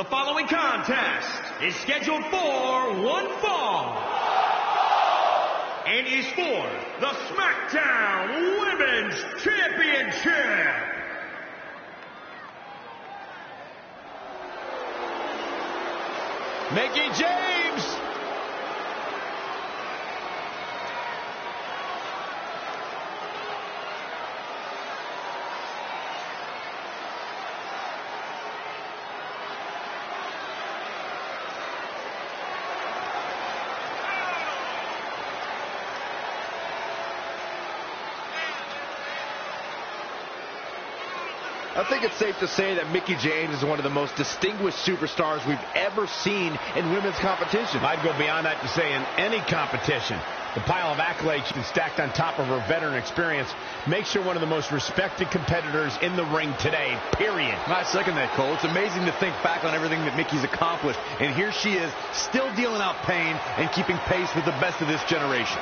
The following contest is scheduled for one fall and is for the SmackDown Women's Championship. Mickie James. I think it's safe to say that Mickie James is one of the most distinguished superstars we've ever seen in women's competition. I'd go beyond that to say in any competition. The pile of accolades she's stacked on top of her veteran experience makes her one of the most respected competitors in the ring today, period. I second that, Cole. It's amazing to think back on everything that Mickie's accomplished. And here she is, still dealing out pain and keeping pace with the best of this generation.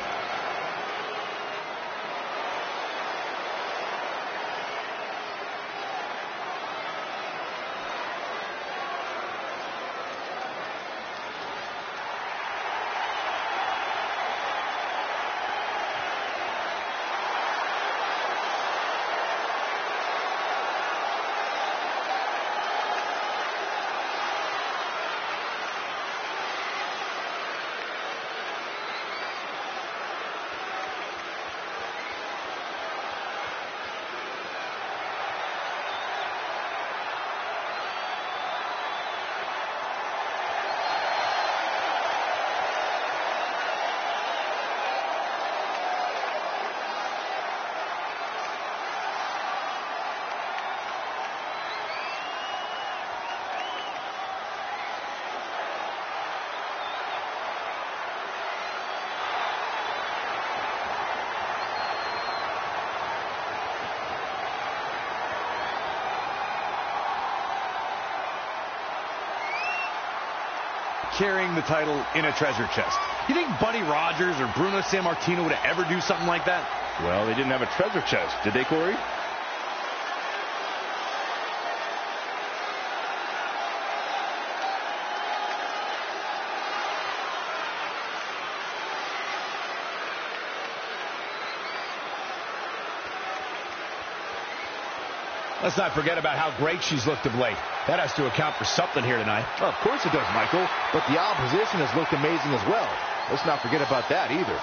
Carrying the title in a treasure chest. You think Buddy Rogers or Bruno Sammartino would ever do something like that? Well, they didn't have a treasure chest, did they, Corey? Let's not forget about how great she's looked of late. That has to account for something here tonight. Well, of course it does, Michael. But the opposition has looked amazing as well. Let's not forget about that either.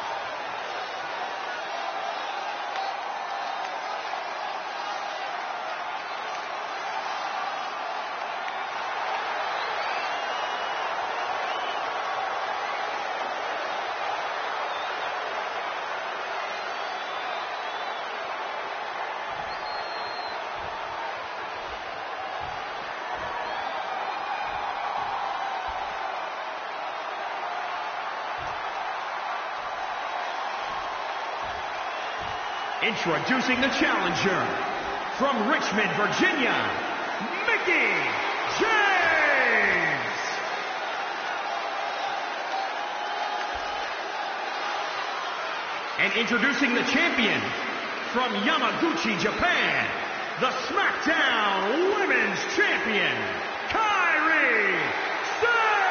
Introducing the challenger from Richmond, Virginia, Mickie James. And introducing the champion from Yamaguchi, Japan, the SmackDown Women's Champion, Kairi Sane.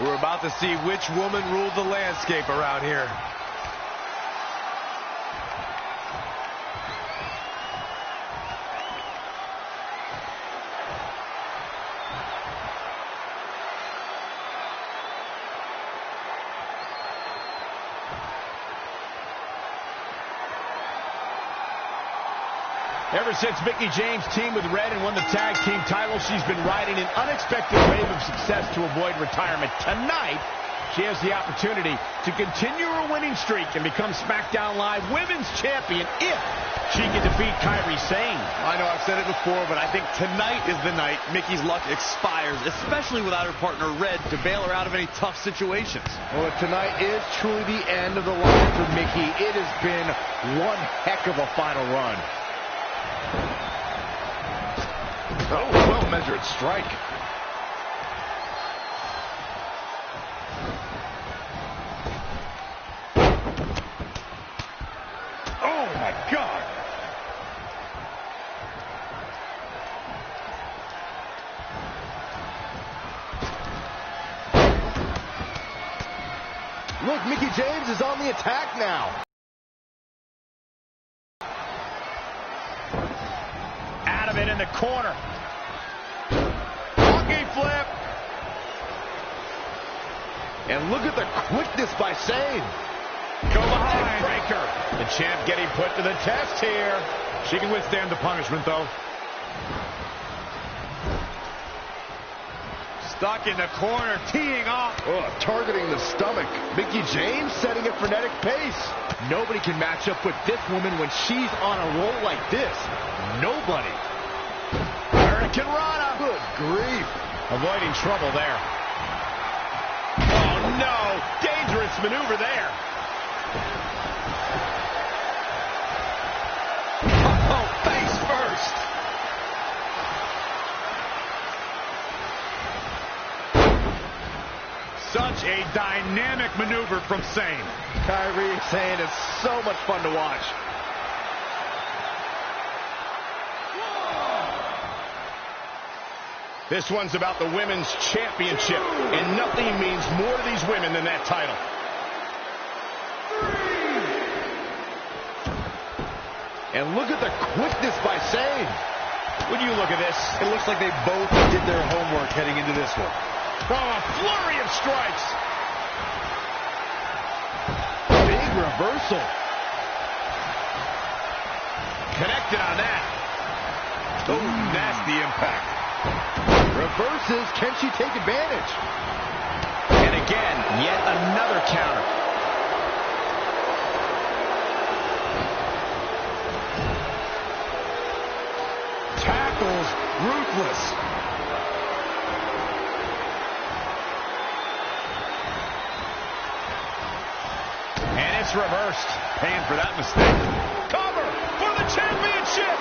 We're about to see which woman ruled the landscape around here. Ever since Mickie James teamed with Red and won the tag team title, she's been riding an unexpected wave of success to avoid retirement. Tonight, she has the opportunity to continue her winning streak and become SmackDown Live Women's Champion if she can defeat Kairi Sane. I know I've said it before, but I think tonight is the night Mickie's luck expires, especially without her partner Red to bail her out of any tough situations. Well, if tonight is truly the end of the line for Mickie, it has been one heck of a final run. Oh, well-measured strike. Look, Mickie James is on the attack now. Out of it in the corner. Monkey flip. And look at the quickness by Sane. Go behind. Breaker. The champ getting put to the test here. She can withstand the punishment, though. Stuck in the corner, teeing off. Oh, targeting the stomach. Mickie James setting a frenetic pace. Nobody can match up with this woman when she's on a roll like this. Nobody. Hurricane Rana. Good grief. Avoiding trouble there. Oh, no. Dangerous maneuver there. Oh, face first. Such a dynamic maneuver from Sane. Kyrie Sane is so much fun to watch. This one's about the women's championship, and nothing means more to these women than that title. And look at the quickness by Sane. When you look at this, It looks like they both did their homework heading into this one. oh, a flurry of strikes. Big reversal. Connected on that. Oh, nasty impact. Reverses. Can she take advantage? And again, yet another counter. Tackles ruthless. And it's reversed. Paying for that mistake. Cover for the championship.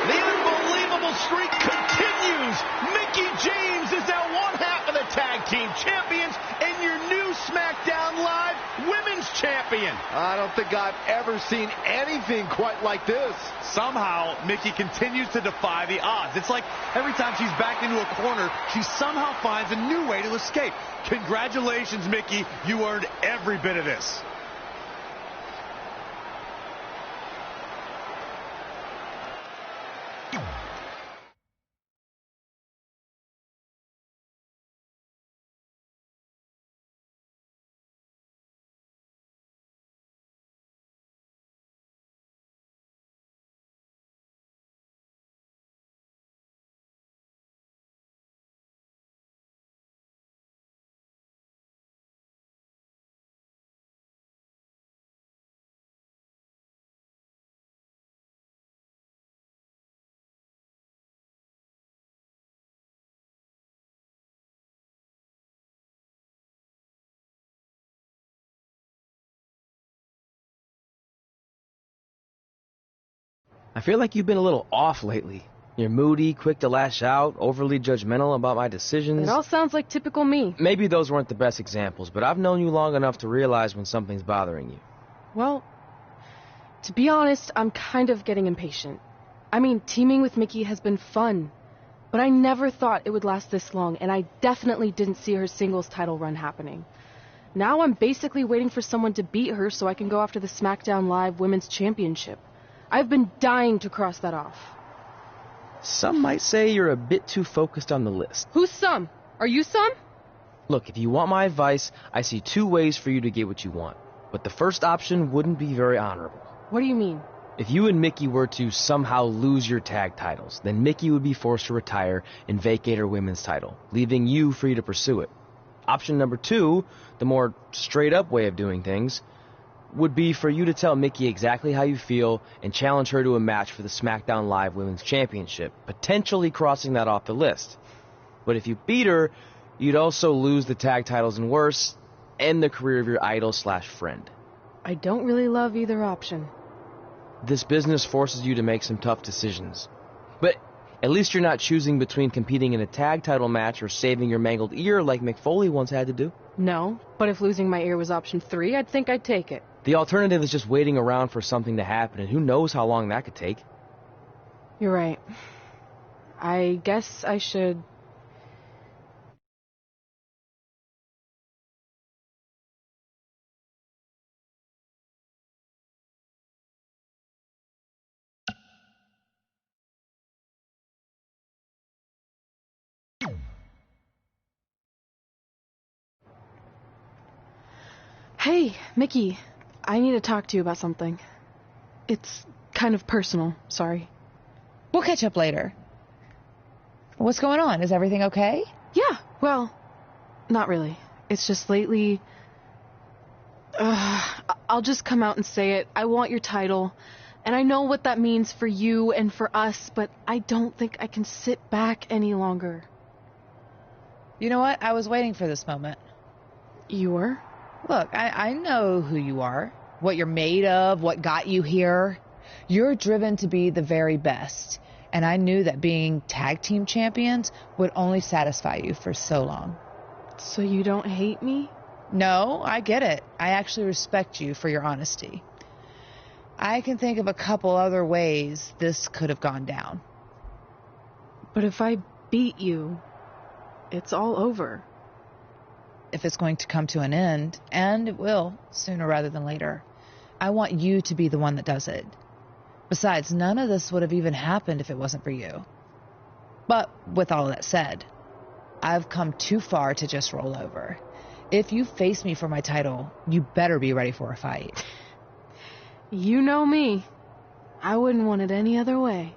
The unbelievable streak continues. Mickie James is now one half of the tag team champions and your new SmackDown Live Women's Champion. I don't think I've ever seen anything quite like this. Somehow, Mickie continues to defy the odds. It's like every time she's backed into a corner, she somehow finds a new way to escape. Congratulations, Mickie. You earned every bit of this. I feel like you've been a little off lately. You're moody, quick to lash out, overly judgmental about my decisions. It all sounds like typical me. Maybe those weren't the best examples, but I've known you long enough to realize when something's bothering you. Well, to be honest, I'm kind of getting impatient. I mean, teaming with Mickie has been fun, but I never thought it would last this long, and I definitely didn't see her singles title run happening. Now I'm basically waiting for someone to beat her so I can go after the SmackDown Live Women's Championship. I've been dying to cross that off. Some might say you're a bit too focused on the list. Who's some? Are you some? Look, if you want my advice, I see two ways for you to get what you want. But the first option wouldn't be very honorable. What do you mean? If you and Mickie were to somehow lose your tag titles, then Mickie would be forced to retire and vacate her women's title, leaving you free to pursue it. Option number two, the more straight-up way of doing things, would be for you to tell Mickie exactly how you feel and challenge her to a match for the SmackDown Live Women's Championship, potentially crossing that off the list. But if you beat her, you'd also lose the tag titles and worse, end the career of your idol/friend. I don't really love either option. This business forces you to make some tough decisions. But at least you're not choosing between competing in a tag title match or saving your mangled ear like Mick Foley once had to do. No, but if losing my ear was option 3, I'd think I'd take it. The alternative is just waiting around for something to happen, and who knows how long that could take. You're right. I guess I should Hey, Mickey. I need to talk to you about something. It's kind of personal, sorry. We'll catch up later. What's going on? Is everything okay? Yeah, well, not really. It's just lately... I'll just come out and say it. I want your title. And I know what that means for you and for us, but I don't think I can sit back any longer. You know what? I was waiting for this moment. You were? Look, I know who you are, what you're made of, what got you here. You're driven to be the very best. And I knew that being tag team champions would only satisfy you for so long. So you don't hate me? No, I get it. I actually respect you for your honesty. I can think of a couple other ways this could have gone down. But if I beat you, it's all over. If it's going to come to an end, and it will, sooner rather than later, I want you to be the one that does it. Besides, none of this would have even happened if it wasn't for you. But with all that said, I've come too far to just roll over. If you face me for my title, you better be ready for a fight. You know me. I wouldn't want it any other way.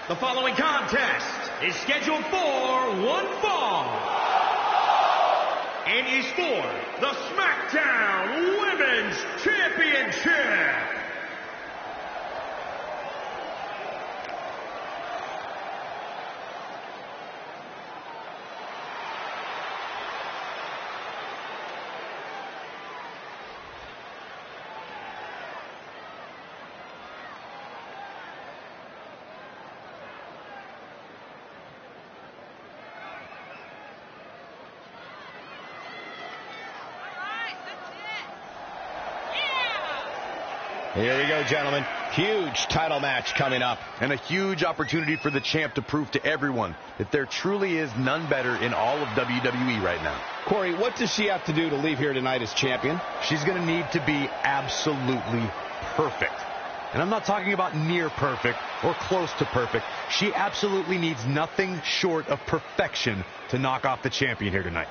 The following contest is scheduled for one fall and is for the SmackDown Women's Championship. Here we go, gentlemen. Huge title match coming up. And a huge opportunity for the champ to prove to everyone that there truly is none better in all of WWE right now. Corey, what does she have to do to leave here tonight as champion? She's going to need to be absolutely perfect. And I'm not talking about near perfect or close to perfect. She absolutely needs nothing short of perfection to knock off the champion here tonight.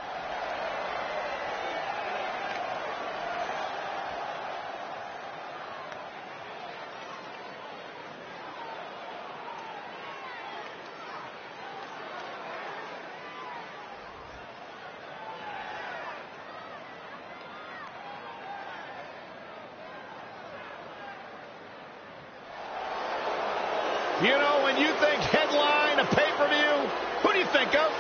You know, when you think headline, a pay-per-view, who do you think of?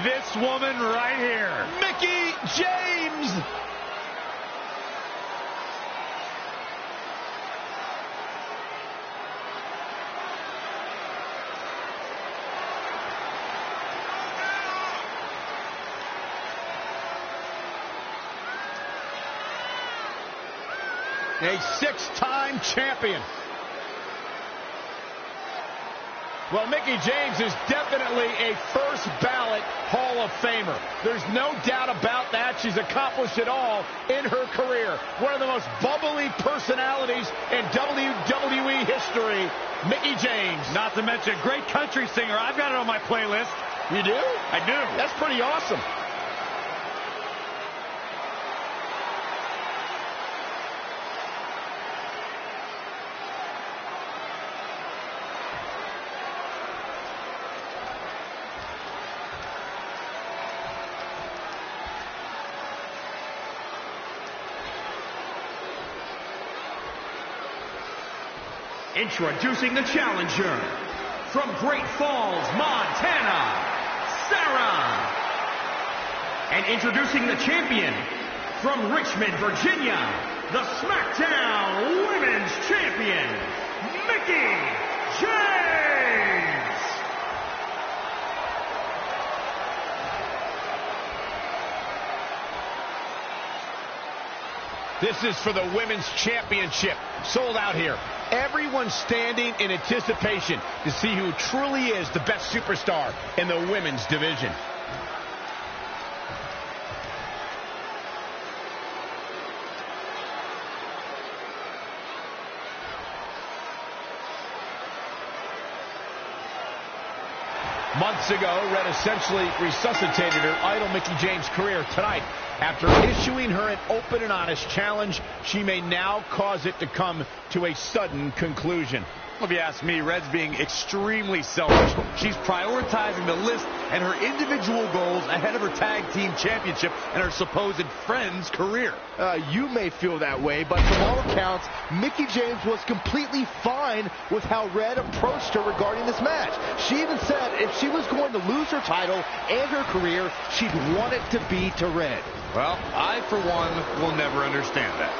This woman right here. Mickie James! A six-time champion. Well, Mickie James is definitely a first ballot Hall of Famer. There's no doubt about that. She's accomplished it all in her career. One of the most bubbly personalities in WWE history, Mickie James. Not to mention great country singer. I've got it on my playlist. You do? I do. That's pretty awesome. Introducing the challenger, from Great Falls, Montana, Sarah And introducing the champion from Richmond, Virginia, the SmackDown Women's Champion, Mickie James. This is for the Women's Championship. Sold out here. Everyone's standing in anticipation to see who truly is the best superstar in the women's division. Months ago, Red essentially resuscitated her idol Mickie James' career. Tonight, after issuing her an open and honest challenge, she may now cause it to come to a sudden conclusion. If you ask me, Red's being extremely selfish. She's prioritizing the list and her individual goals ahead of her tag team championship and her supposed friend's career. You may feel that way, but from all accounts, Mickie James was completely fine with how Red approached her regarding this match. She even said if she was going to lose her title and her career, she'd want it to be to Red. Well, I, for one, will never understand that.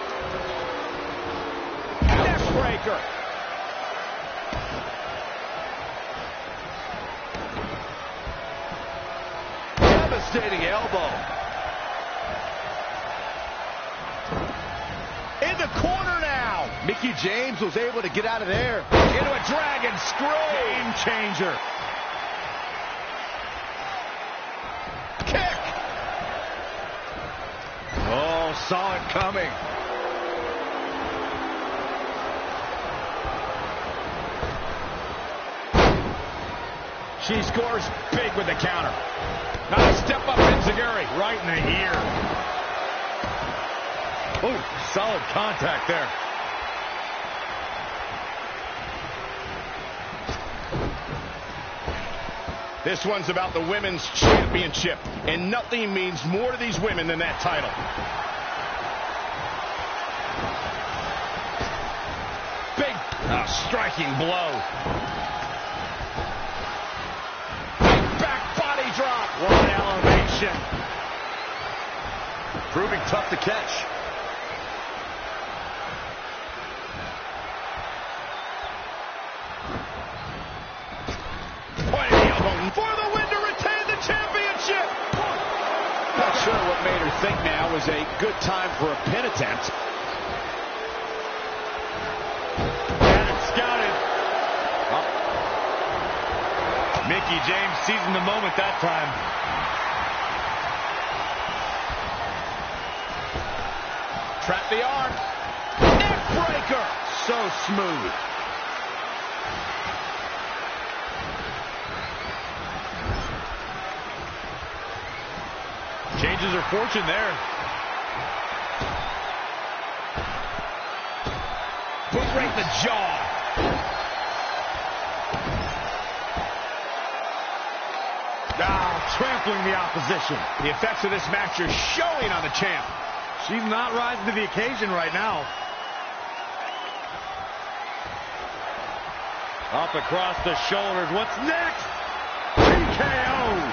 Neckbreaker. Devastating elbow. In the corner now. Mickie James was able to get out of there. Into a dragon screw. Game changer. Kick. Oh, saw it coming. She scores big with the counter. Now a step up enziguri. Right in the ear. Oh, solid contact there. This one's about the Women's Championship, and nothing means more to these women than that title. Big, striking blow. Big back body drop. What elevation. Proving tough to catch. Pointing the elbow for the win to retain the championship. Not sure what made her think now was a good time for a pin attempt. Had it scouted. Mickie James seizing the moment that time. Trap the arm. Neck breaker. So smooth. Changes her fortune there. Boot right in the jaw. Trampling the opposition. The effects of this match are showing on the champ. She's not rising to the occasion right now. Up across the shoulders. What's next? TKO.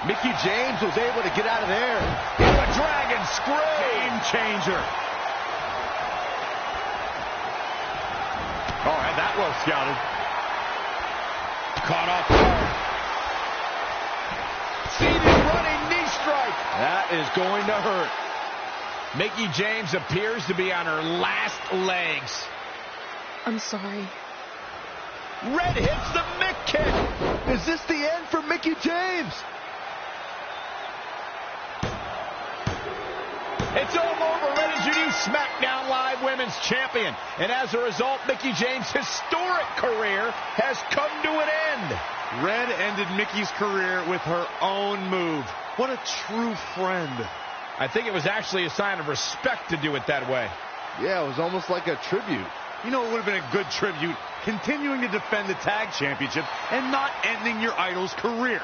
Mickie James was able to get out of there. Into a dragon screw. Game changer. Oh, had that well scouted. Caught off guard. Seated running knee strike. That is going to hurt. Mickie James appears to be on her last legs. I'm sorry. Red hits the Mick kick. Is this the end for Mickie James? It's all over. Red is your new SmackDown Live Women's Champion. And as a result, Mickie James' historic career has come to an end. Red ended Mickie's career with her own move. What a true friend. I think it was actually a sign of respect to do it that way. Yeah, it was almost like a tribute. You know, it would have been a good tribute, continuing to defend the tag championship and not ending your idol's career.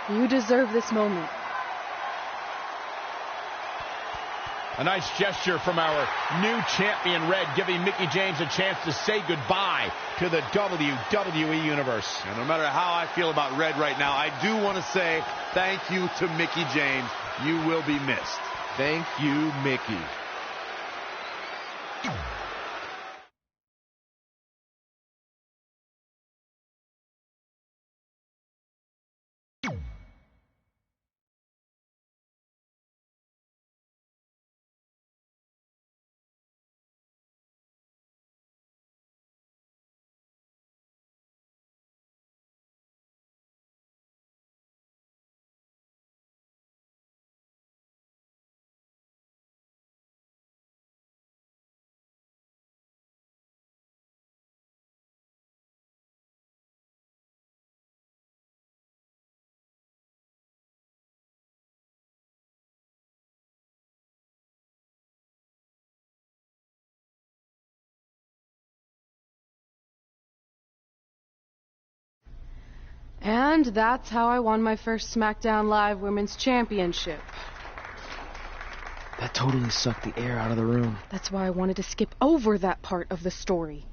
You deserve this moment. A nice gesture from our new champion, Red, giving Mickie James a chance to say goodbye to the WWE Universe. And no matter how I feel about Red right now, I do want to say thank you to Mickie James. You will be missed. Thank you, Mickie. And that's how I won my first SmackDown Live Women's Championship. That totally sucked the air out of the room. That's why I wanted to skip over that part of the story.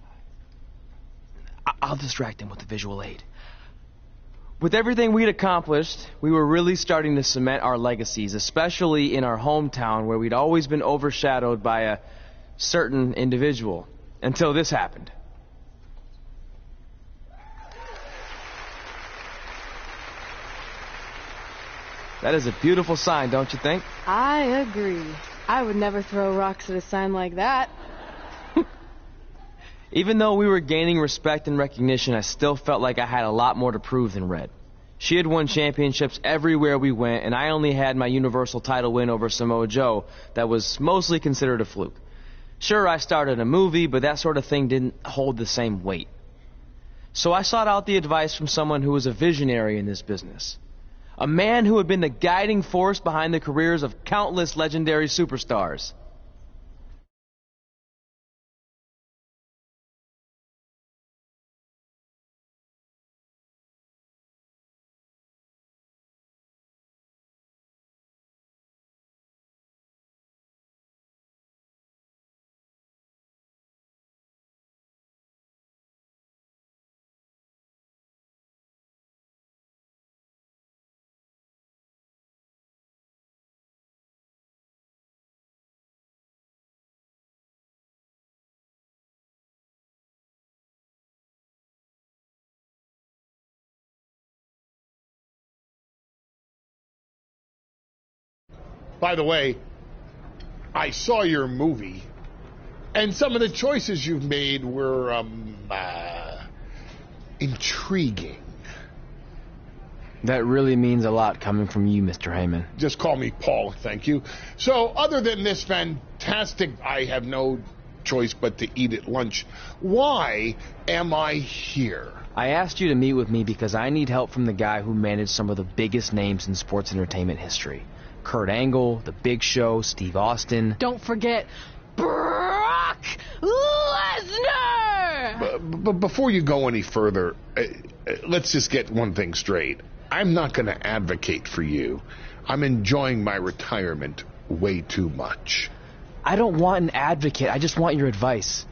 I'll distract him with the visual aid. With everything we'd accomplished, we were really starting to cement our legacies, especially in our hometown where we'd always been overshadowed by a certain individual. Until this happened. That is a beautiful sign, don't you think? I agree. I would never throw rocks at a sign like that. Even though we were gaining respect and recognition, I still felt like I had a lot more to prove than Red. She had won championships everywhere we went, and I only had my Universal title win over Samoa Joe that was mostly considered a fluke. Sure, I started a movie, but that sort of thing didn't hold the same weight. So I sought out the advice from someone who was a visionary in this business. A man who had been the guiding force behind the careers of countless legendary superstars. By the way, I saw your movie, and some of the choices you've made were, intriguing. That really means a lot coming from you, Mr. Heyman. Just call me Paul, thank you. So, other than this fantastic, I have no choice but to eat at lunch, why am I here? I asked you to meet with me because I need help from the guy who managed some of the biggest names in sports entertainment history. Kurt Angle, The Big Show, Steve Austin. Don't forget Brock Lesnar! But before you go any further, let's just get one thing straight. I'm not going to advocate for you. I'm enjoying my retirement way too much. I don't want an advocate. I just want your advice.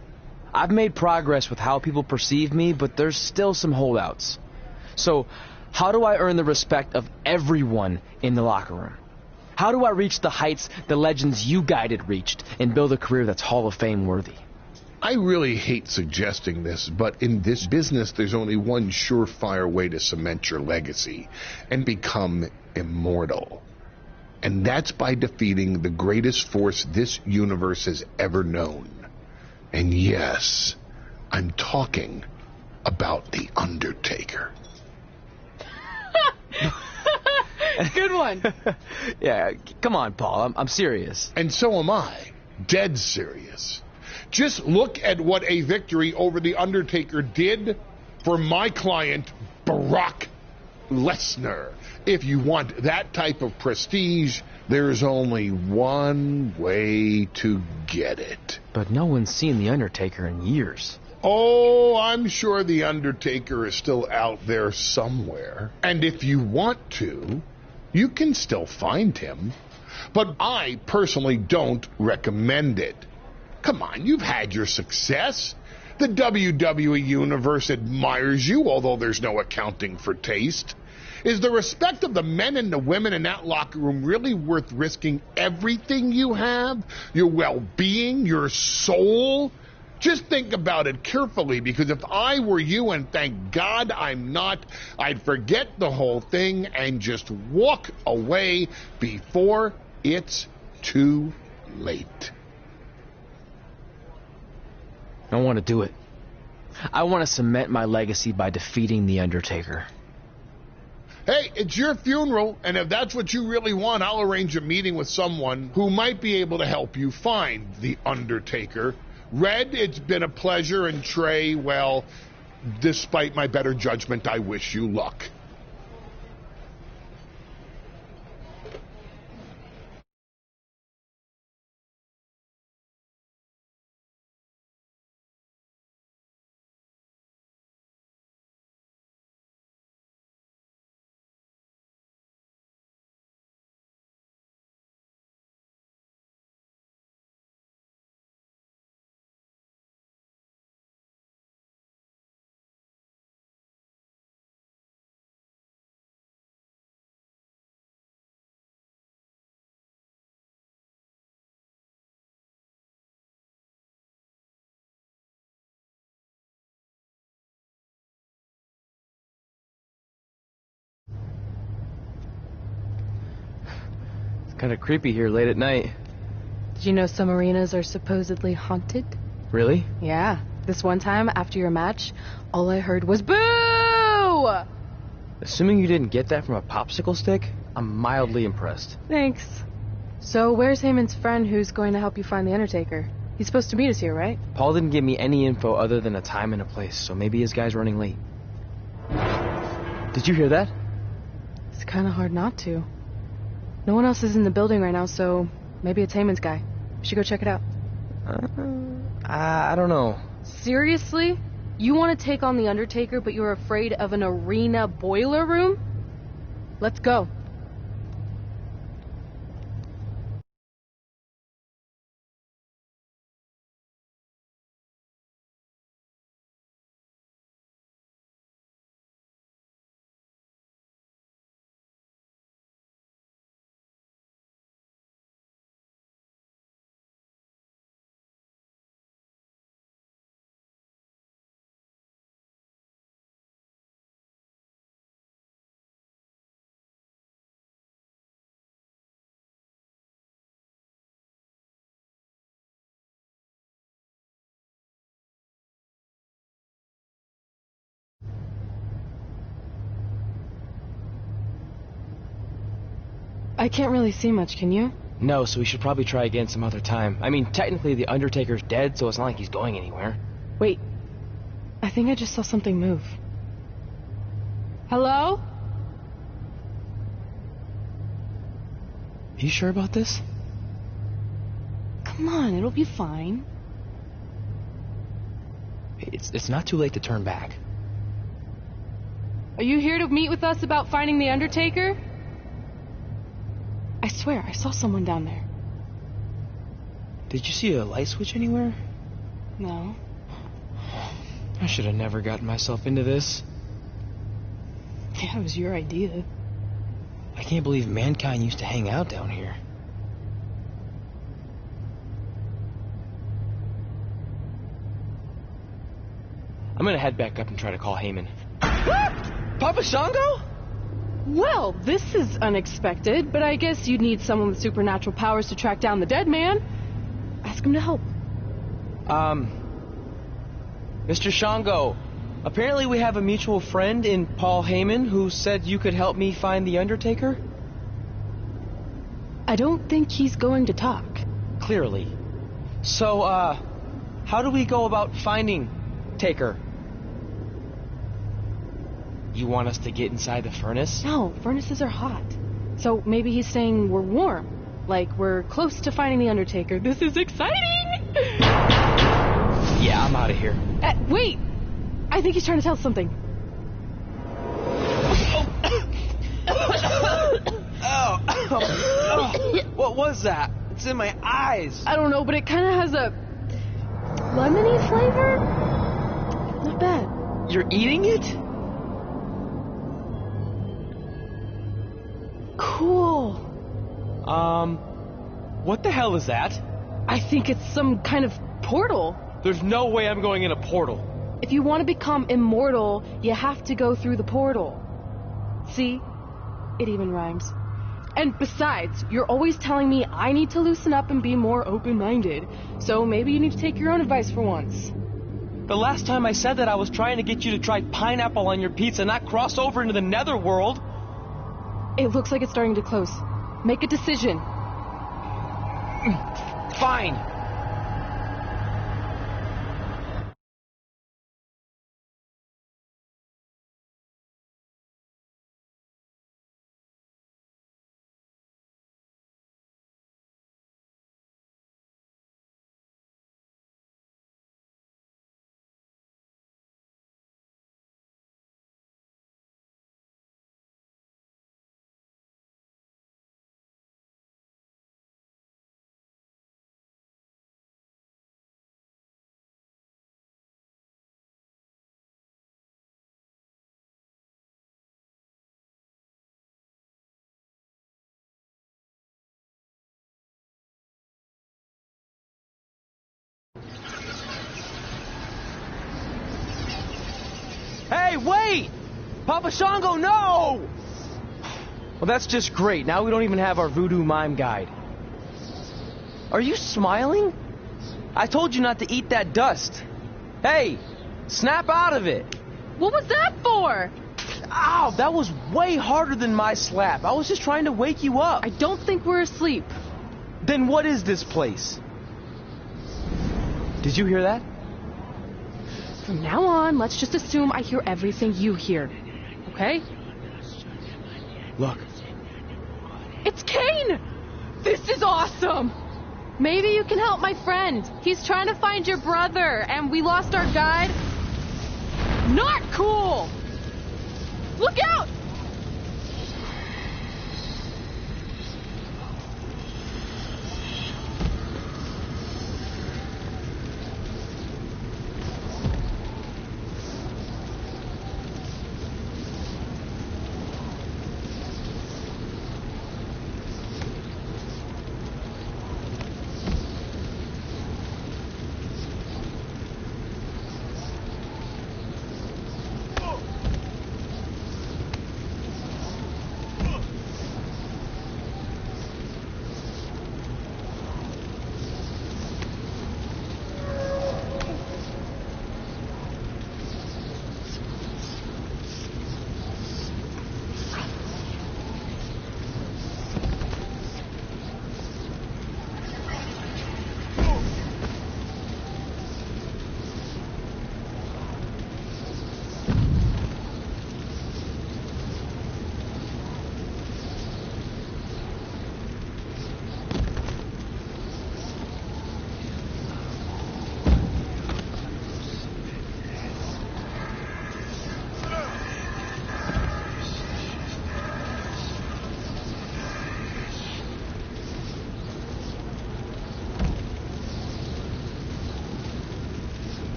I've made progress with how people perceive me, but there's still some holdouts. So, how do I earn the respect of everyone in the locker room? How do I reach the heights the legends you guided reached and build a career that's Hall of Fame worthy? I really hate suggesting this, but in this business, there's only one surefire way to cement your legacy and become immortal. And that's by defeating the greatest force this universe has ever known. And yes, I'm talking about The Undertaker. Good one. Yeah, come on, Paul. I'm serious. And so am I. Dead serious. Just look at what a victory over The Undertaker did for my client, Brock Lesnar. If you want that type of prestige, there's only one way to get it. But no one's seen The Undertaker in years. Oh, I'm sure The Undertaker is still out there somewhere. And if you want to, you can still find him. but I personally don't recommend it. Come on, you've had your success. The WWE Universe admires you, although there's no accounting for taste. Is the respect of the men and the women in that locker room really worth risking everything you have? Your well-being, your soul? Just think about it carefully, because if I were you, and thank God I'm not, I'd forget the whole thing and just walk away before it's too late. I want to do it. I want to cement my legacy by defeating The Undertaker. Hey, it's your funeral, and if that's what you really want, I'll arrange a meeting with someone who might be able to help you find The Undertaker. Red, it's been a pleasure, and Trey, well, despite my better judgment, I wish you luck. Kind of creepy here late at night. Did you know some arenas are supposedly haunted? Really? Yeah. This one time, after your match, all I heard was boo! Assuming you didn't get that from a popsicle stick, I'm mildly impressed. Thanks. So where's Heyman's friend who's going to help you find The Undertaker? He's supposed to meet us here, right? Paul didn't give me any info other than a time and a place, so maybe his guy's running late. Did you hear that? It's kind of hard not to. No one else is in the building right now, so maybe it's Heyman's guy. We should go check it out. I don't know. Seriously? You want to take on The Undertaker, but you're afraid of an arena boiler room? Let's go. I can't really see much, can you? No, so we should probably try again some other time. I mean, technically The Undertaker's dead, so it's not like he's going anywhere. Wait. I think I just saw something move. Hello? You sure about this? Come on, it'll be fine. It's not too late to turn back. Are you here to meet with us about finding The Undertaker? I swear, I saw someone down there. Did you see a light switch anywhere? No. I should have never gotten myself into this. Yeah, it was your idea. I can't believe mankind used to hang out down here. I'm gonna head back up and try to call Heyman. Papa Shango? Well, this is unexpected, but I guess you'd need someone with supernatural powers to track down the dead man. Ask him to help. Mr. Shango, apparently we have a mutual friend in Paul Heyman who said you could help me find The Undertaker? I don't think he's going to talk. Clearly. So, how do we go about finding Taker? You want us to get inside the furnace? No, furnaces are hot. So maybe he's saying we're warm. Like we're close to finding The Undertaker. This is exciting! Yeah, I'm out of here. Wait! I think he's trying to tell us something. was that? It's in my eyes. I don't know, but it kind of has a lemony flavor. Not bad. You're eating it? Cool. What the hell is that? I think it's some kind of portal. There's no way I'm going in a portal. If you want to become immortal, you have to go through the portal. See? It even rhymes. And besides, you're always telling me I need to loosen up and be more open-minded. So maybe you need to take your own advice for once. The last time I said that, I was trying to get you to try pineapple on your pizza, not cross over into the netherworld. It looks like it's starting to close. Make a decision. Fine. Hey, wait! Papa Shango, no! Well, that's just great. Now we don't even have our voodoo mime guide. Are you smiling? I told you not to eat that dust. Hey, snap out of it. What was that for? Ow, that was way harder than my slap. I was just trying to wake you up. I don't think we're asleep. Then what is this place? Did you hear that? From now on, let's just assume I hear everything you hear. Okay? Look. It's Kane! This is awesome! Maybe you can help my friend. He's trying to find your brother, and we lost our guide. Not cool! Look out!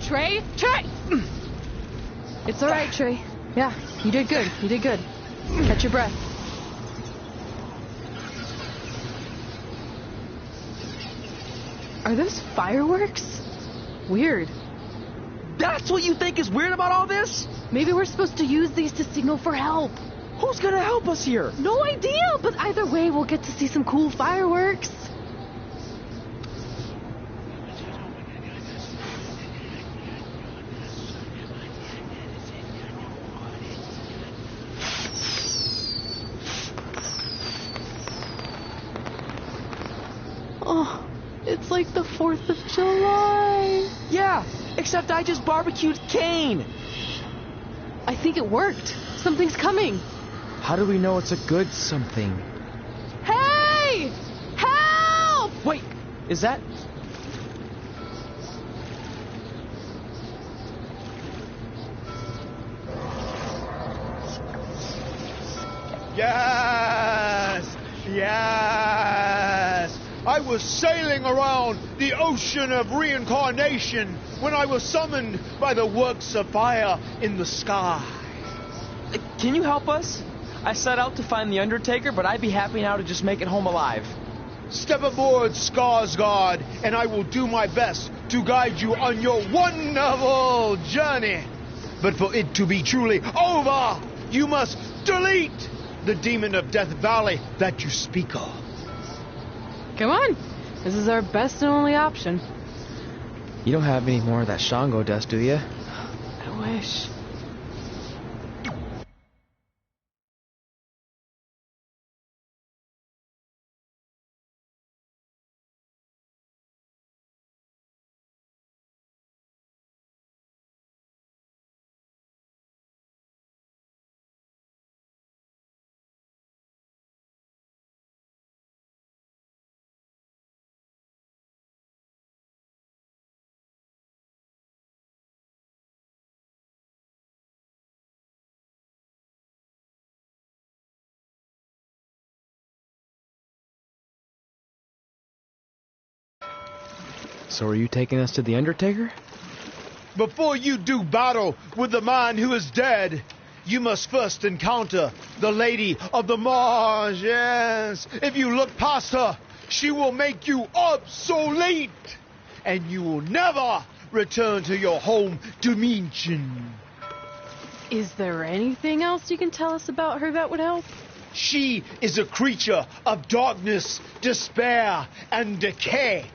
Trey? Trey! It's all right, Trey. Yeah, you did good. You did good. Catch your breath. Are those fireworks? Weird. That's what you think is weird about all this? Maybe we're supposed to use these to signal for help. Who's gonna help us here? No idea, but either way, we'll get to see some cool fireworks. Oh, it's like the 4th of July. Yeah, Except I just barbecued Kane. I think it worked. Something's coming. How do we know it's a good something? Hey! Help! Wait, is that... Yes! Yes! I was sailing around the ocean of reincarnation when I was summoned by the works of fire in the sky. Can you help us? I set out to find the Undertaker, but I'd be happy now to just make it home alive. Step aboard, Skarsgård, and I will do my best to guide you on your wonderful journey. But for it to be truly over, you must delete the demon of Death Valley that you speak of. Come on. This is our best and only option. You don't have any more of that Shango dust, do you? I wish. So are you taking us to the Undertaker? Before you do battle with the man who is dead, you must first encounter the Lady of the Marsh. Yes, if you look past her, she will make you obsolete, and you will never return to your home dimension. Is there anything else you can tell us about her that would help? She is a creature of darkness, despair, and decay.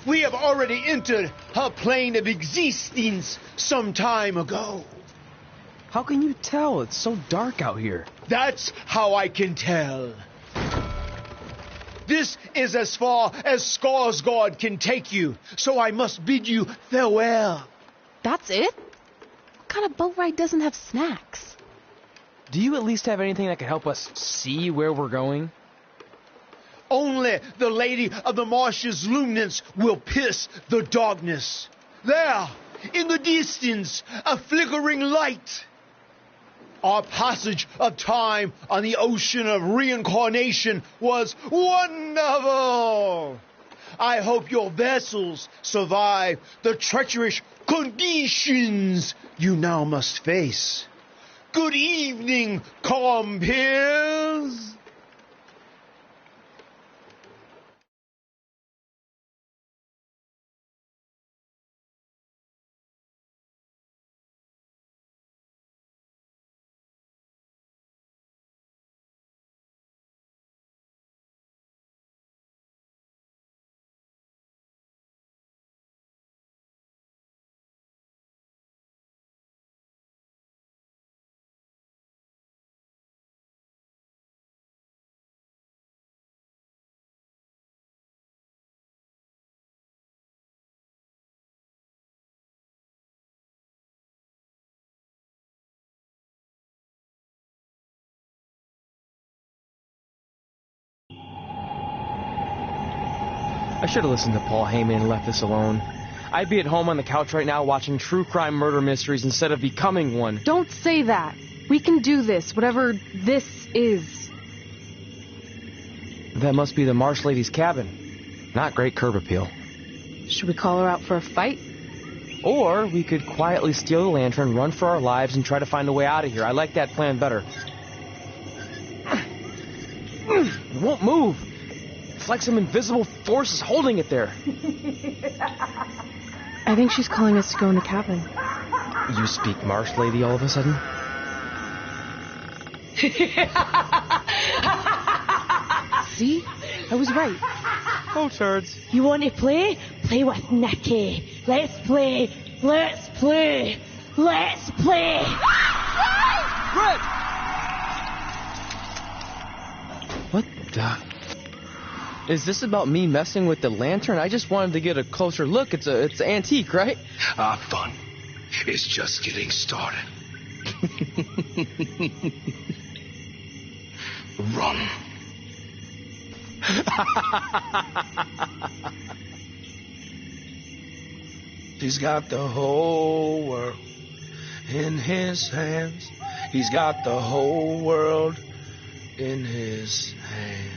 We have already entered her plane of existence some time ago. How can you tell? It's so dark out here. That's how I can tell. This is as far as Skarsgård can take you, so I must bid you farewell. That's it? What kind of boat ride doesn't have snacks? Do you at least have anything that can help us see where we're going? Only the Lady of the Marsh's luminance will pierce the darkness. There, in the distance, a flickering light. Our passage of time on the ocean of reincarnation was wonderful. I hope your vessels survive the treacherous conditions you now must face. Good evening, compeers. I should have listened to Paul Heyman and left this alone. I'd be at home on the couch right now watching true crime murder mysteries instead of becoming one. Don't say that. We can do this, whatever this is. That must be the Marsh Lady's cabin. Not great curb appeal. Should we call her out for a fight? Or we could quietly steal the lantern, run for our lives, and try to find a way out of here. I like that plan better. It won't move. It's like some invisible force is holding it there. I think she's calling us to go in the cabin. You speak Marsh Lady all of a sudden? See? I was right. Oh, turds. You want to play? Play with Nikki. Let's play. Let's play. Let's play. Red! What the... Is this about me messing with the lantern? I just wanted to get a closer look. It's antique, right? Our fun is just getting started. Run. He's got the whole world in his hands. He's got the whole world in his hands.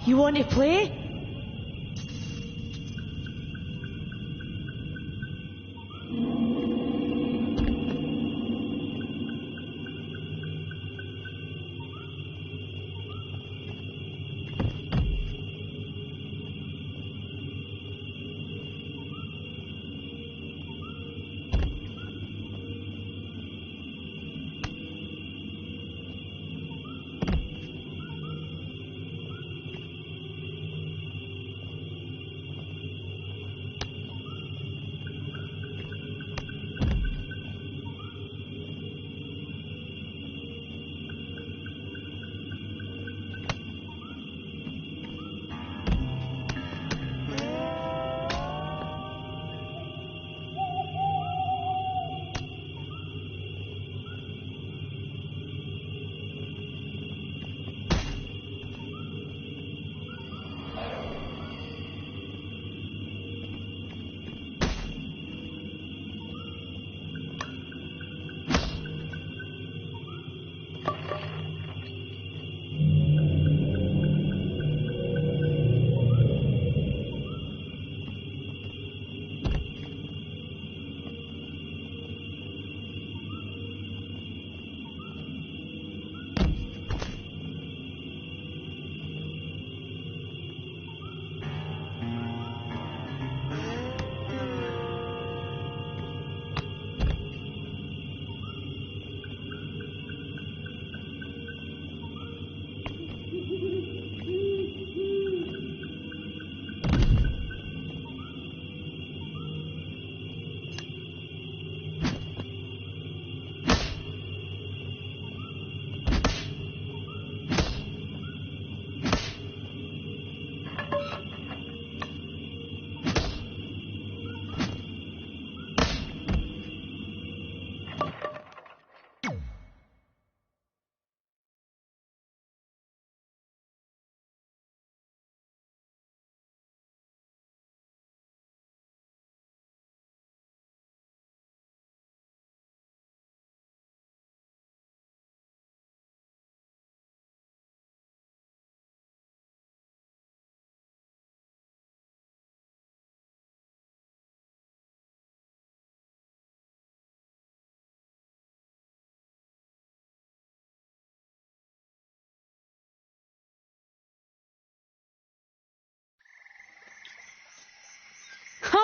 You want to play?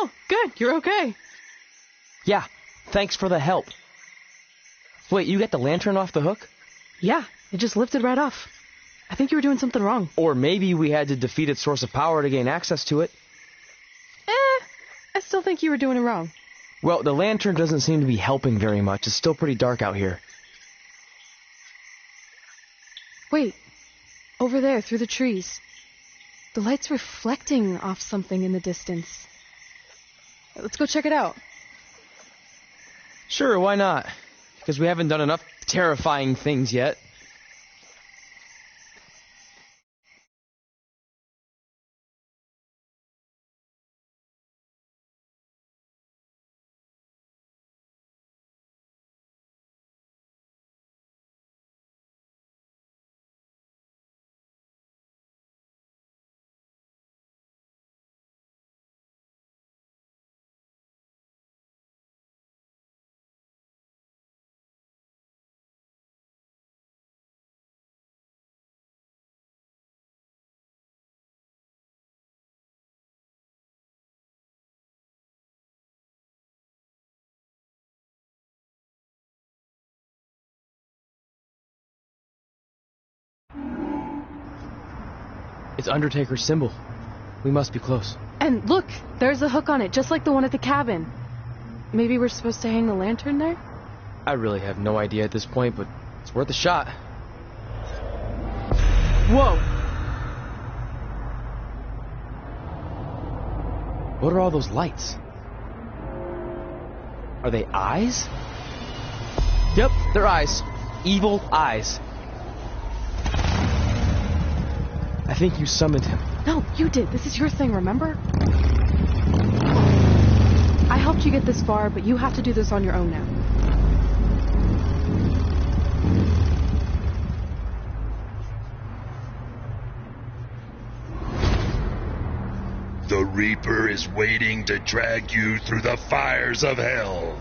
Oh, good. You're okay. Yeah, thanks for the help. Wait, you got the lantern off the hook? Yeah, it just lifted right off. I think you were doing something wrong. Or maybe we had to defeat its source of power to gain access to it. I still think you were doing it wrong. Well, the lantern doesn't seem to be helping very much. It's still pretty dark out here. Wait, over there, through the trees. The light's reflecting off something in the distance. Let's go check it out. Sure, why not? Because we haven't done enough terrifying things yet. It's Undertaker's symbol. We must be close. And look, there's a hook on it, just like the one at the cabin. Maybe we're supposed to hang the lantern there? I really have no idea at this point, but it's worth a shot. Whoa! What are all those lights? Are they eyes? Yep, they're eyes. Evil eyes. I think you summoned him. No, you did. This is your thing, remember? I helped you get this far, but you have to do this on your own now. The Reaper is waiting to drag you through the fires of hell.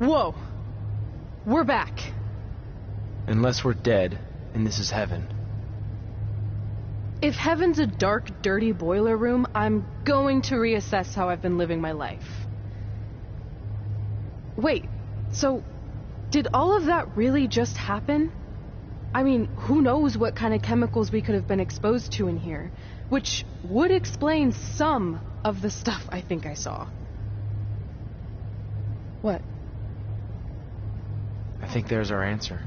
Whoa. We're back. Unless we're dead, and this is heaven. If heaven's a dark, dirty boiler room, I'm going to reassess how I've been living my life. Wait, so did all of that really just happen? I mean, who knows what kind of chemicals we could have been exposed to in here, which would explain some of the stuff I think I saw. What? I think there's our answer.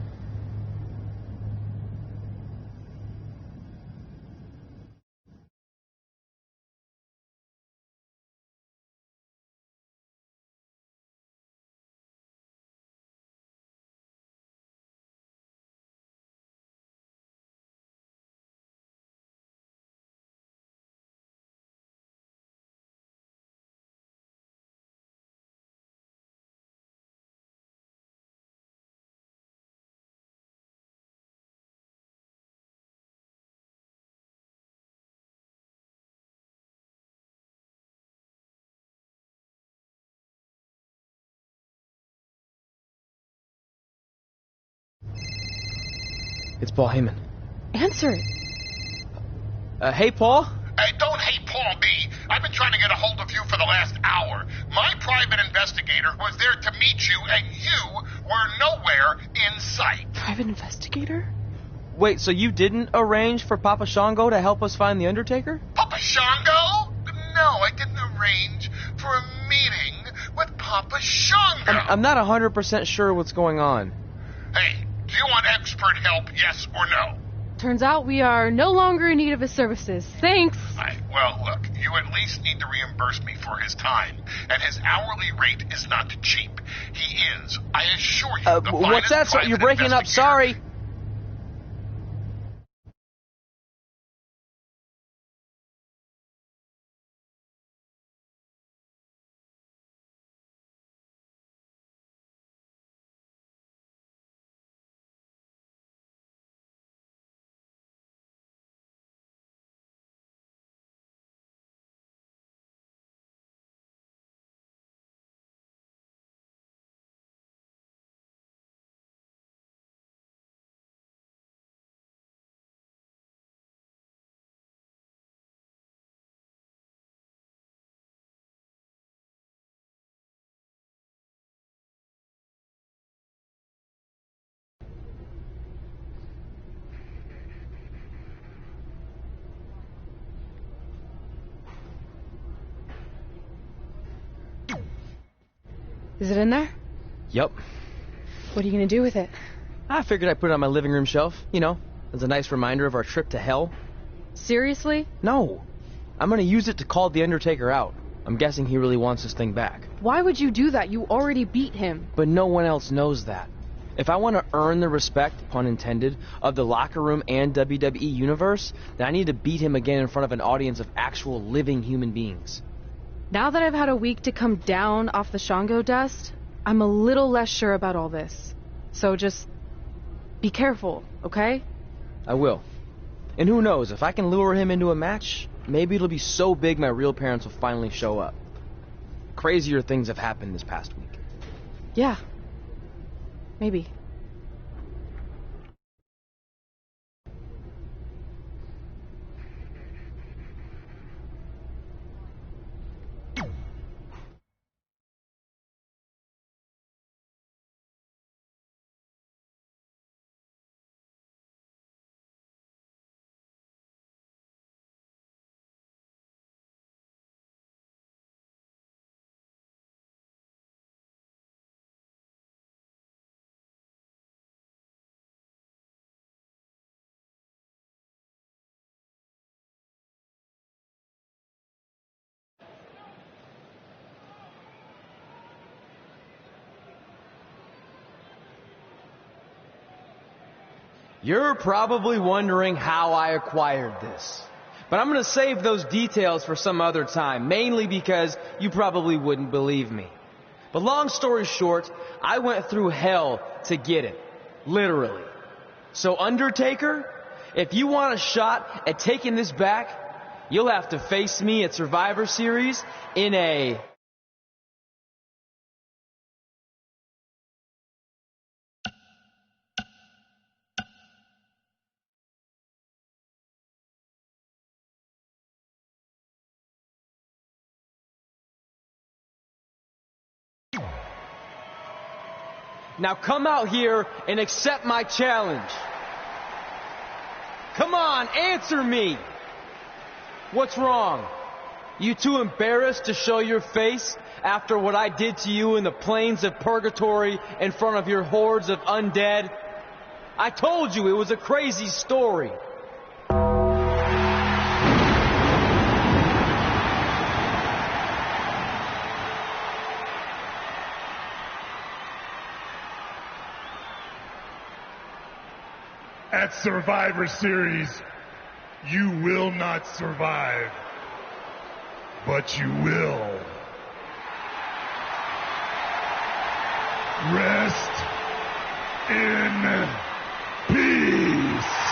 It's Paul Heyman. Answer it. Hey, Paul? Hey, don't hate Paul B. I've been trying to get a hold of you for the last hour. My private investigator was there to meet you, and you were nowhere in sight. Private investigator? Wait, so you didn't arrange for Papa Shango to help us find the Undertaker? Papa Shango? No, I didn't arrange for a meeting with Papa Shango. I'm not 100% sure what's going on. Hey, do you want expert help, yes or no? Turns out we are no longer in need of his services. Thanks. Well, look, you at least need to reimburse me for his time, and his hourly rate is not cheap. He is, I assure you, the what's that? So you're breaking up. Sorry. Is it in there? Yup. What are you gonna do with it? I figured I'd put it on my living room shelf, you know, as a nice reminder of our trip to hell. Seriously? No. I'm gonna use it to call the Undertaker out. I'm guessing he really wants this thing back. Why would you do that? You already beat him. But no one else knows that. If I want to earn the respect, pun intended, of the locker room and WWE universe, then I need to beat him again in front of an audience of actual living human beings. Now that I've had a week to come down off the Shango dust, I'm a little less sure about all this. So just Be careful, okay? I will. And who knows, if I can lure him into a match, maybe it'll be so big my real parents will finally show up. Crazier things have happened this past week. Yeah. Maybe. You're probably wondering how I acquired this. But I'm going to save those details for some other time, mainly because you probably wouldn't believe me. But long story short, I went through hell to get it. Literally. So Undertaker, if you want a shot at taking this back, you'll have to face me at Survivor Series in a... Now come out here and accept my challenge. Come on, answer me. What's wrong? You too embarrassed to show your face after what I did to you in the plains of purgatory in front of your hordes of undead? I told you it was a crazy story. At Survivor Series, you will not survive, but you will rest in peace.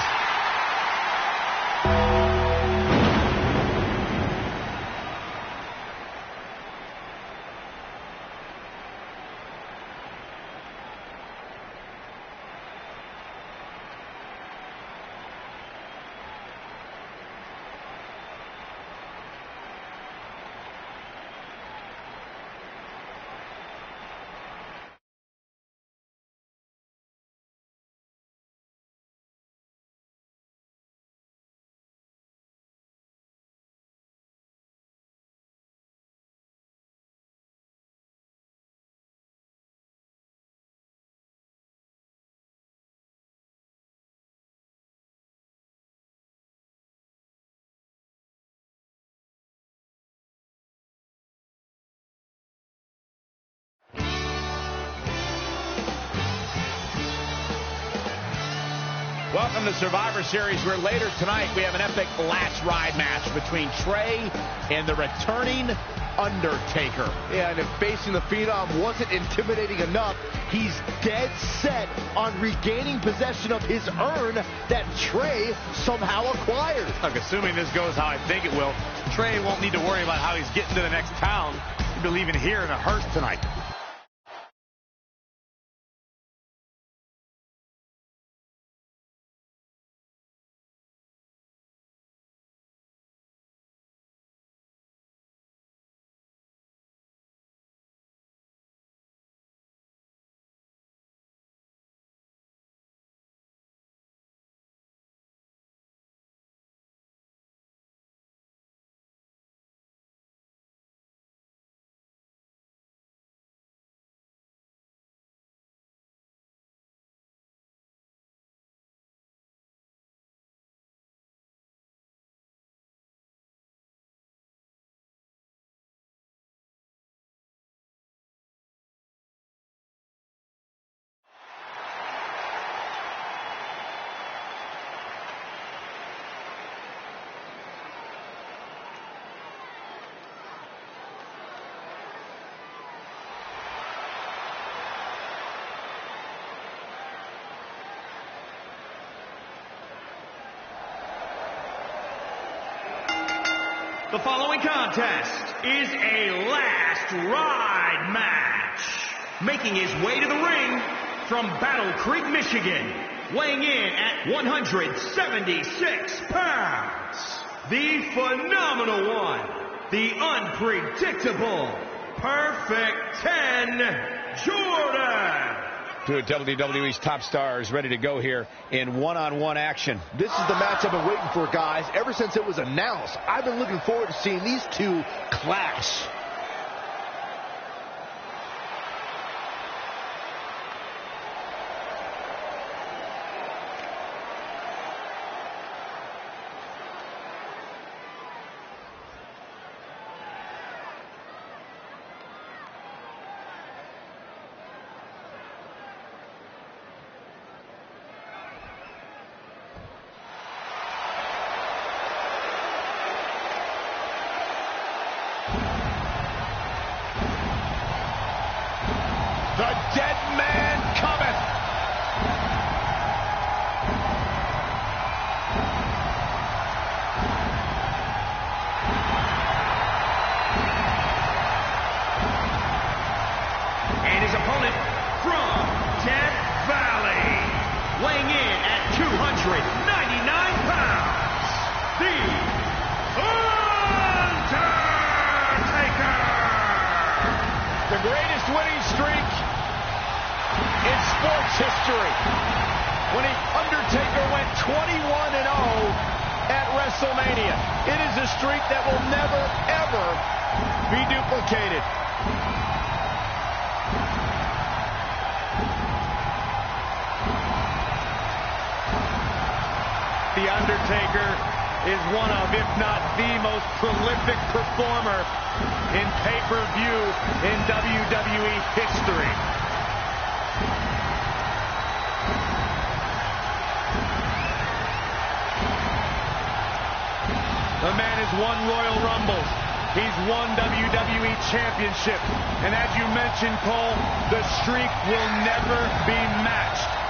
Welcome to Survivor Series, where later tonight we have an epic last ride match between Trey and the returning Undertaker. Yeah, and if facing the Phenom wasn't intimidating enough, he's dead set on regaining possession of his urn that Trey somehow acquired. Look, assuming this goes how I think it will, Trey won't need to worry about how he's getting to the next town. He'll be leaving here in a hearse tonight. The following contest is a last ride match. Making his way to the ring from Battle Creek, Michigan, weighing in at 176 pounds, the phenomenal one, the unpredictable, Perfect 10, Jordan. Two of WWE's top stars ready to go here in one-on-one action. This is the match I've been waiting for, guys. Ever since it was announced, I've been looking forward to seeing these two clash. The dead man cometh. And his opponent from Death Valley, weighing in at 299 pounds, the Undertaker. The greatest winning streak in sports history. When the Undertaker went 21-0 at WrestleMania. It is a streak that will never, ever be duplicated. The Undertaker is one of, if not the most prolific performer in pay-per-view in WWE history. The man has won Royal Rumbles. He's won WWE Championship. And as you mentioned, Cole, the streak will never be matched.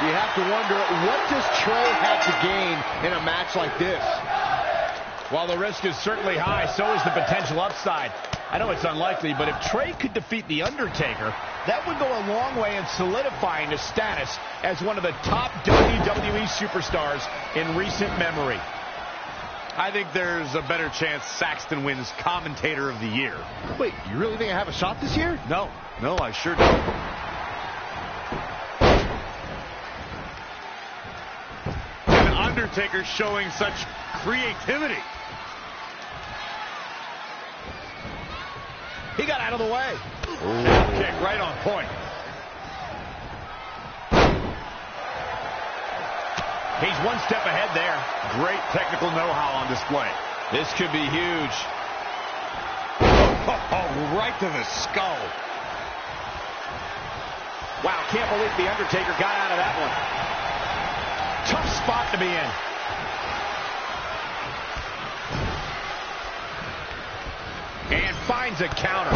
You have to wonder, what does Trey have to gain in a match like this? While the risk is certainly high, so is the potential upside. I know it's unlikely, but if Trey could defeat The Undertaker, that would go a long way in solidifying his status as one of the top WWE superstars in recent memory. I think there's a better chance Saxton wins Commentator of the Year. Wait, you really think I have a shot this year? No, I sure don't. Undertaker showing such creativity. He got out of the way. Kick right on point. He's one step ahead there. Great technical know-how on display. This could be huge. Oh, right to the skull. Wow, can't believe The Undertaker got out of that one. tough spot to be in. And finds a counter.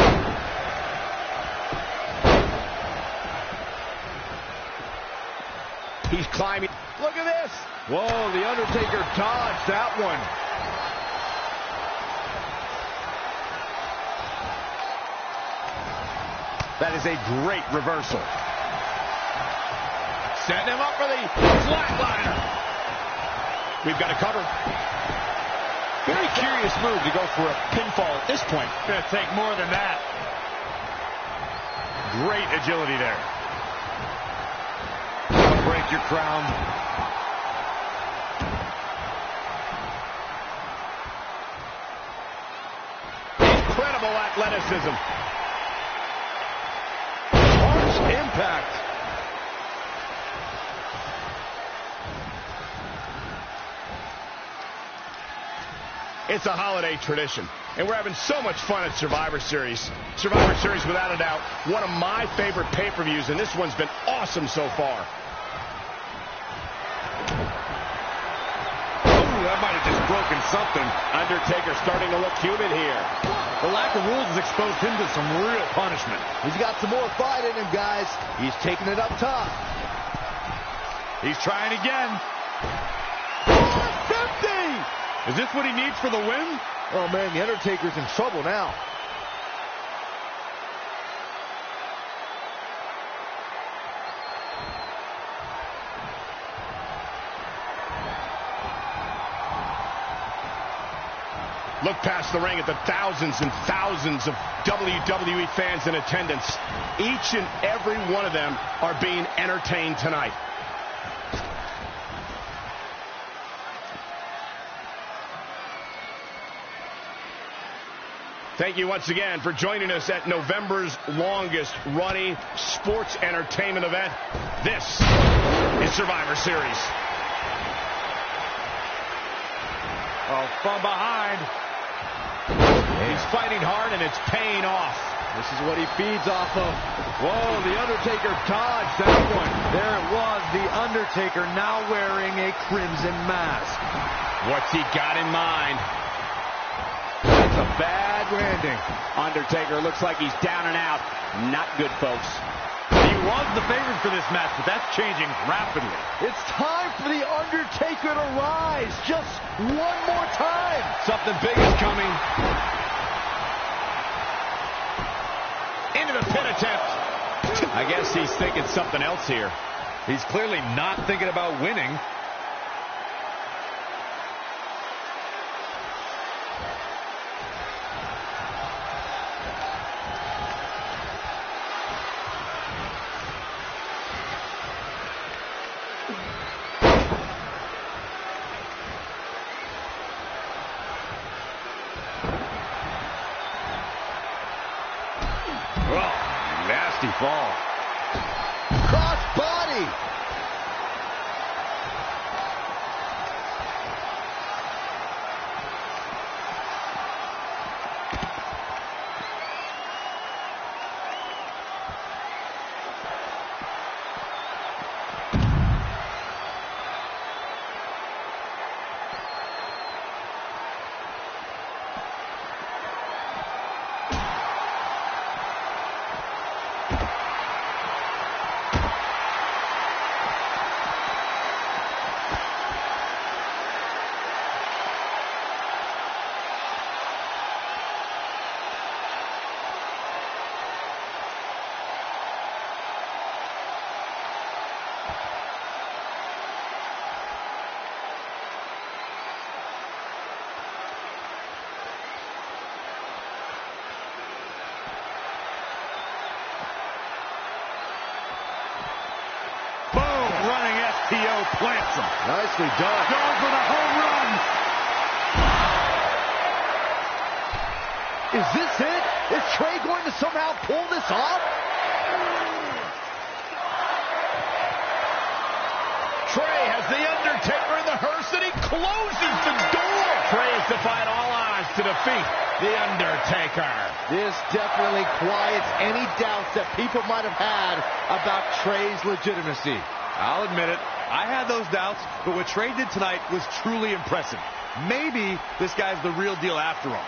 He's climbing. Look at this. Whoa, The Undertaker dodged that one. That is a great reversal. Setting him up for the flatliner. We've got a cover. Very curious move to go for a pinfall at this point. Going to take more than that. Great agility there. Don't break your crown. Incredible athleticism. Harsh impact. It's a holiday tradition, and we're having so much fun at Survivor Series. Survivor Series, without a doubt, one of my favorite pay-per-views, and this one's been awesome so far. Ooh, that might have just broken something. Undertaker starting to look human here. The lack of rules has exposed him to some real punishment. He's got some more fight in him, guys. He's taking it up top. He's trying again. 50! Is this what he needs for the win? Oh, man, The Undertaker's in trouble now. Look past the ring at the thousands and thousands of WWE fans in attendance. Each and every one of them are being entertained tonight. Thank you once again for joining us at November's longest running sports entertainment event. This is Survivor Series. Oh, from behind. He's fighting hard, and it's paying off. This is what he feeds off of. Whoa, The Undertaker dodged that one. There it was, The Undertaker now wearing a crimson mask. What's he got in mind? That's a bad landing. Undertaker looks like he's down and out. Not good, folks. He was the favorite for this match, but that's changing rapidly. It's time for The Undertaker to rise. Just one more time. Something big is coming. Into the pin attempt. I guess he's thinking something else here. He's clearly not thinking about winning. Nasty fall. Cross body. STO plants him. Nicely done. Going for the home run. Is this it? Is Trey going to somehow pull this off? Trey has The Undertaker in the hearse, and he closes the door. Trey has defied all odds to defeat The Undertaker. This definitely quiets any doubts that people might have had about Trey's legitimacy. I'll admit it. I had those doubts, but what Trey did tonight was truly impressive. Maybe this guy's the real deal after all.